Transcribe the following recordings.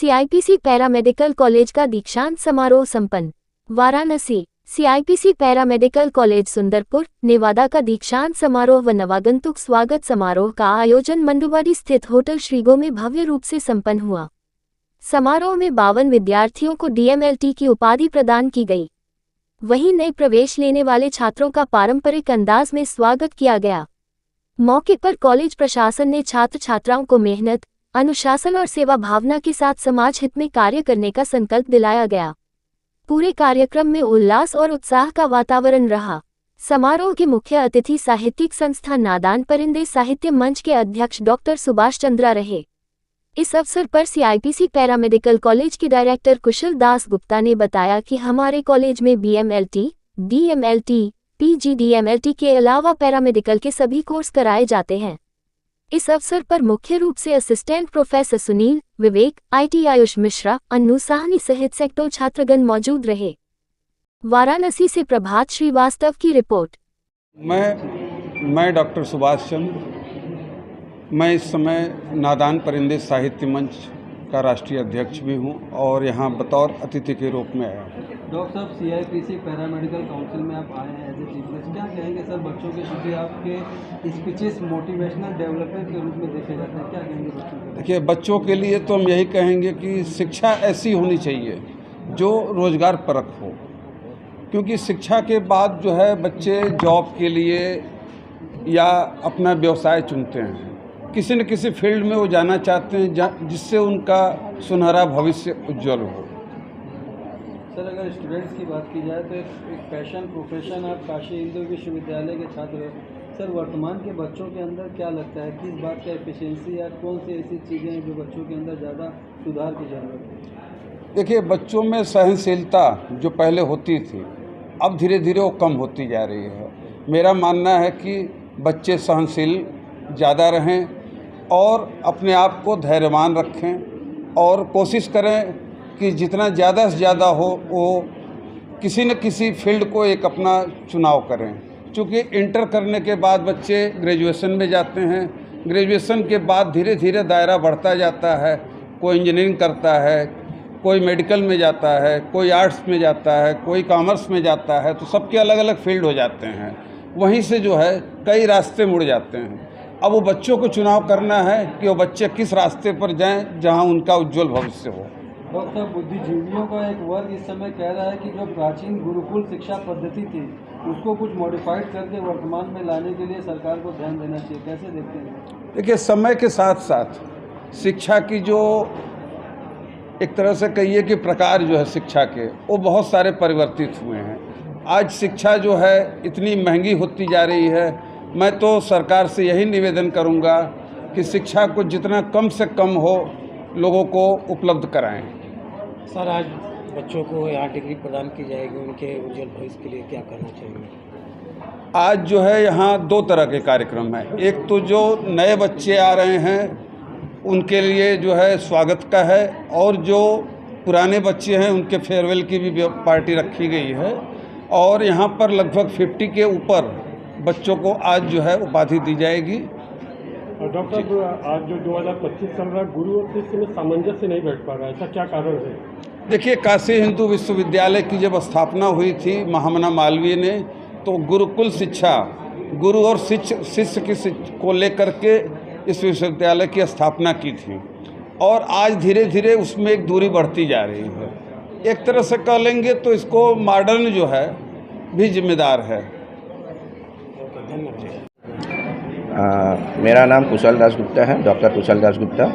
सीआईपीसी paramedical college का दीक्षांत समारोह संपन्न। वाराणसी। सीआईपीसी पैरामेडिकल कॉलेज सुंदरपुर, नेवादा का दीक्षांत समारोह व नवागंतुक स्वागत समारोह का आयोजन मंडुवाडी स्थित होटल श्रीगो में भव्य रूप से संपन्न हुआ। समारोह में 52 विद्यार्थियों को डीएमएलटी की उपाधि प्रदान की गई। वहीं नए प्रवेश लेने वाले छात्रों का पारंपरिक अंदाज में स्वागत किया गया। मौके पर कॉलेज प्रशासन ने छात्र छात्राओं को मेहनत, अनुशासन और सेवा भावना के साथ समाज हित में कार्य करने का संकल्प दिलाया गया। पूरे कार्यक्रम में उल्लास और उत्साह का वातावरण रहा। समारोह के मुख्य अतिथि साहित्यिक संस्था नादान परिंदे साहित्य मंच के अध्यक्ष डॉक्टर सुभाष चंद्रा रहे। इस अवसर पर सीआईपीसी पैरामेडिकल कॉलेज के डायरेक्टर कुशल दास गुप्ता ने बताया कि हमारे कॉलेज में बीएमएलटी, डीएमएलटी, पीजीडीएमएलटी के अलावा पैरामेडिकल के सभी कोर्स कराए जाते हैं। इस अवसर पर मुख्य रूप से assistant professor Sunil, Vivek, IT Ayush Mishra, Annu Sahni सहित सैकड़ों छात्रगण मौजूद रहे। वाराणसी से प्रभात श्रीवास्तव की रिपोर्ट। मैं डॉक्टर सुभाष चंद्र, मैं इस समय नादान परिंदे साहित्य मंच का राष्ट्रीय अध्यक्ष भी हूं और यहां बतौर अतिथि के रूप में आया हूं। डॉक्टर साहब, सीआईपीसी पैरामेडिकल काउंसिल में आप आए हैं एज ए चीफ गेस्ट, क्या कहेंगे सर? बच्चों के प्रति आपके स्पीचेस मोटिवेशनल डेवलपमेंट के रूप में देखे जाते हैं, क्या कहेंगे बच्चों के? देखिए, बच्चों के लिए तो हम यही कहेंगे कि शिक्षा ऐसी होनी चाहिए जो रोजगार परक हो, क्योंकि शिक्षा के बाद जो है बच्चे जॉब के लिए या अपना व्यवसाय चुनते हैं, किसी न किसी फील्ड में वो जाना चाहते हैं जिससे उनका सुनहरा भविष्य उज्जवल हो। सर, अगर स्टूडेंट्स की बात की जाए तो एक पैशन प्रोफेशन आप काशी हिंदू विश्वविद्यालय के छात्र हो। सर, वर्तमान के बच्चों के अंदर क्या लगता है, किस बात का एफिशिएंसी या कौन सी ऐसी चीज़ें हैं जो बच्चों के अंदर ज़्यादा सुधार की ज़रूरत है? देखिए, बच्चों में सहनशीलता जो पहले होती थी अब धीरे धीरे वो कम होती जा रही है। मेरा मानना है कि बच्चे सहनशील ज़्यादा रहें और अपने आप को धैर्यवान रखें और कोशिश करें कि जितना ज़्यादा से ज़्यादा हो वो किसी न किसी फील्ड को एक अपना चुनाव करें। क्योंकि इंटर करने के बाद बच्चे ग्रेजुएशन में जाते हैं, ग्रेजुएशन के बाद धीरे धीरे दायरा बढ़ता जाता है। कोई इंजीनियरिंग करता है, कोई मेडिकल में जाता है, कोई आर्ट्स में जाता है, कोई कॉमर्स में जाता है, तो सबके अलग अलग फील्ड हो जाते हैं। वहीं से जो है कई रास्ते मुड़ जाते हैं। अब वो बच्चों को चुनाव करना है कि वो बच्चे किस रास्ते पर जाएं जहां उनका उज्जवल भविष्य हो। डॉक्टर, बुद्धिजीवियों का एक वर्ग इस समय कह रहा है कि जो प्राचीन गुरुकुल शिक्षा पद्धति थी उसको कुछ मॉडिफाइड करके वर्तमान में लाने के लिए सरकार को ध्यान देना चाहिए, कैसे देखते हैं? देखिए, समय के साथ साथ शिक्षा की जो एक तरह से कहिए कि प्रकार जो है शिक्षा के, वो बहुत सारे परिवर्तित हुए हैं। आज शिक्षा जो है इतनी महंगी होती जा रही है। मैं तो सरकार से यही निवेदन करूंगा कि शिक्षा को जितना कम से कम हो लोगों को उपलब्ध कराएं। सर, आज बच्चों को यहाँ डिग्री प्रदान की जाएगी, उनके उज्जवल भविष्य के लिए क्या करना चाहिए? आज जो है यहाँ 2 तरह के कार्यक्रम हैं। एक तो जो नए बच्चे आ रहे हैं उनके लिए जो है स्वागत का है, और जो पुराने बच्चे हैं उनके फेयरवेल की भी पार्टी रखी गई है। और यहाँ पर लगभग 50 के ऊपर बच्चों को आज जो है उपाधि दी जाएगी। डॉक्टर, आज जो 2025 चल रहा है, गुरु और शिष्य में सामंजस्य नहीं बैठ पा रहा है, ऐसा क्या कारण है? देखिए, काशी हिंदू विश्वविद्यालय की जब स्थापना हुई थी महामना मालवीय ने, तो गुरुकुल शिक्षा, गुरु और शिष्य की को लेकर के इस विश्वविद्यालय की स्थापना की थी, और आज धीरे धीरे उसमें एक दूरी बढ़ती जा रही है। एक तरह से कह लेंगे तो इसको मॉडर्न जो है भी जिम्मेदार है। मेरा नाम कुशल दास गुप्ता है, डॉक्टर कुशल दास गुप्ता।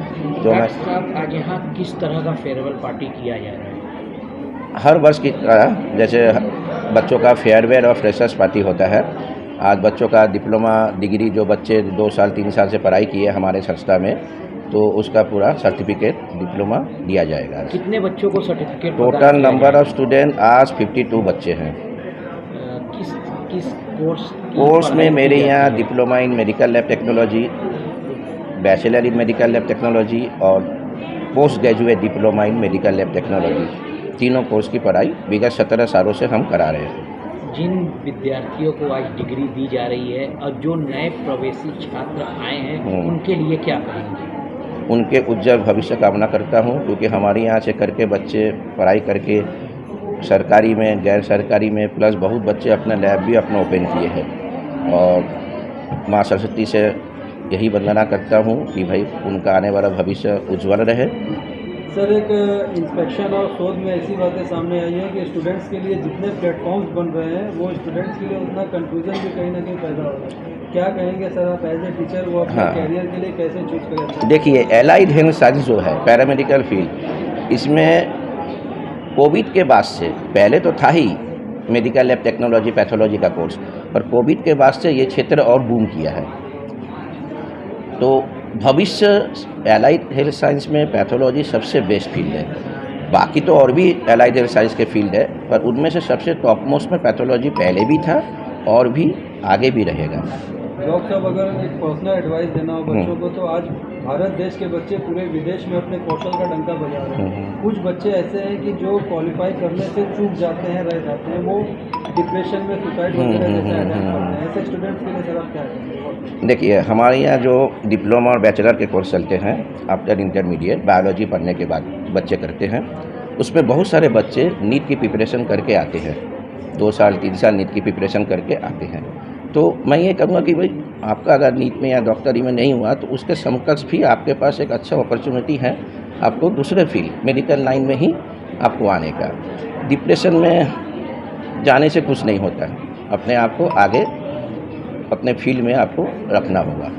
जो मैं आज यहाँ किस तरह का फेयरवेल पार्टी किया जा रहा है? हर वर्ष की तरह जैसे बच्चों का फेयरवेल और फ्रेशर्स पार्टी होता है, आज बच्चों का डिप्लोमा डिग्री जो बच्चे 2 साल 3 साल से पढ़ाई किए हमारे संस्था में, तो उसका पूरा सर्टिफिकेट डिप्लोमा दिया जाएगा। कितने बच्चों को certificate? Total number of student आज 52 बच्चे हैं। किस कोर्स में मेरे यहाँ diploma in medical lab technology, bachelor in medical lab technology और post graduate diploma in medical lab technology, तीनों कोर्स की पढ़ाई विगत 17 सालों से हम करा रहे हैं। जिन विद्यार्थियों को आज डिग्री दी जा रही है और जो नए प्रवेशी छात्र आए हैं उनके लिए क्या कहेंगे? उनके उज्जवल भविष्य कामना करता हूँ, क्योंकि हमारे यहाँ से करके बच्चे पढ़ाई करके सरकारी में, गैर सरकारी में, प्लस बहुत बच्चे अपना लैब भी अपना ओपन किए हैं। और माँ सरस्वती से यही वंदना करता हूँ कि भाई उनका आने वाला भविष्य उज्जवल रहे। सर, एक इंस्पेक्शन और शोध में ऐसी बातें सामने आई हैं कि स्टूडेंट्स के लिए जितने प्लेटफॉर्म्स बन रहे हैं वो स्टूडेंट्स के लिए उतना कंफ्यूजन भी कहीं ना कहीं पैदा हो रहा है। क्या कहेंगे सर आप एज ए टीचर, वो अपने कैरियर के लिए कैसे चूज करें? देखिए, एलाइड हेल्थ साइंस जो है पैरामेडिकल फील्ड, इसमें कोविड के बाद से, पहले तो था ही मेडिकल लैब टेक्नोलॉजी पैथोलॉजी का कोर्स, पर कोविड के बाद से ये क्षेत्र और बूम किया है। तो भविष्य एलाइड हेल्थ साइंस में पैथोलॉजी सबसे बेस्ट फील्ड है। बाकी तो और भी एलाइड हेल्थ साइंस के फील्ड है, पर उनमें से सबसे टॉप मोस्ट में पैथोलॉजी पहले भी था और भी आगे भी रहेगा। डॉक्टर साहब, अगर एक पर्सनल एडवाइस देना हो बच्चों को, तो आज भारत देश के बच्चे पूरे विदेश में अपने कौशल का डंका बजा रहे हैं। कुछ बच्चे ऐसे हैं कि जो क्वालिफाई करने से चूक जाते हैं, रह जाते हैं, वो डिप्रेशन में, सुसाइड वगैरह जैसे अटैक करते हैं। ऐसे स्टूडेंट्स के लिए सर आप क्या कहेंगे? देखिए, हमारे यहाँ जो डिप्लोमा और बैचलर के कोर्स चलते हैं आफ्टर इंटरमीडिएट, बायोलॉजी पढ़ने के बाद बच्चे करते हैं, उसमें बहुत सारे बच्चे नीट की प्रिपरेशन करके आते हैं। 2 साल 3 साल नीट की प्रिपरेशन करके आते हैं। तो मैं ये कहूँगा कि भाई आपका अगर नीट में या डॉक्टरी में नहीं हुआ तो उसके समकक्ष भी आपके पास एक अच्छा अपॉर्चुनिटी है आपको दूसरे फील्ड मेडिकल लाइन में ही आपको आने का। डिप्रेशन में जाने से कुछ नहीं होता है, अपने आप को आगे अपने फील्ड में आपको रखना होगा।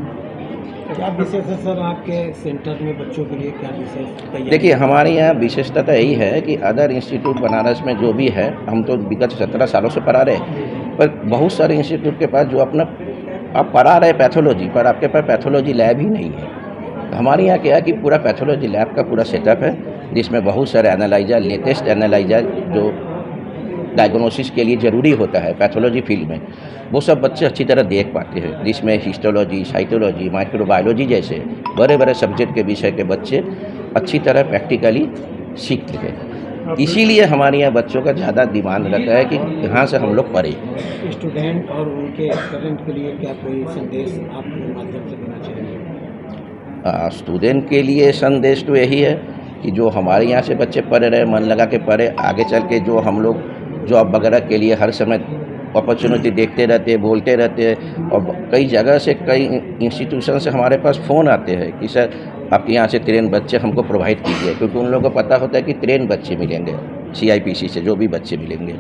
क्या विशेष है सर आपके सेंटर में बच्चों के लिए, क्या विशेष? देखिए, हमारे यहाँ विशेषता यही है कि अदर इंस्टीट्यूट बनारस में जो भी है, हम तो विगत 17 सालों से पढ़ा रहे, पर बहुत सारे इंस्टीट्यूट के पास जो अपना आप पढ़ा रहे पैथोलॉजी, पर आपके पास पैथोलॉजी लैब ही नहीं है। हमारे यहाँ क्या है कि पूरा पैथोलॉजी लैब का पूरा सेटअप है, जिसमें बहुत सारे एनालाइजर, लेटेस्ट एनालाइजर जो डायग्नोसिस के लिए ज़रूरी होता है पैथोलॉजी फील्ड में, वो सब बच्चे अच्छी तरह देख पाते हैं, जिसमें हिस्टोलॉजी, साइटोलॉजी, माइक्रोबायोलॉजी जैसे बड़े बड़े सब्जेक्ट के विषय के बच्चे अच्छी तरह प्रैक्टिकली सीखते हैं। इसीलिए हमारे यहाँ बच्चों का ज़्यादा डिमांड रहता है कि यहाँ से हम लोग पढ़ें। स्टूडेंट और उनके पेरेंट के लिए क्या कोई संदेश आपके माध्यम से देना चाहिए? स्टूडेंट के लिए संदेश तो यही है कि जो हमारे यहाँ से बच्चे पढ़ रहे, मन लगा के पढ़े, आगे चल के जो हम लोग जॉब वगैरह के लिए हर समय अपॉर्चुनिटी देखते रहते हैं, बोलते रहते हैं। और कई जगह से, कई इंस्टीट्यूशन से हमारे पास फ़ोन आते हैं कि सर आपके यहाँ से ट्रेन बच्चे हमको प्रोवाइड कीजिए, क्योंकि उन लोगों को पता होता है कि ट्रेन बच्चे मिलेंगे, CIPC से जो भी बच्चे मिलेंगे।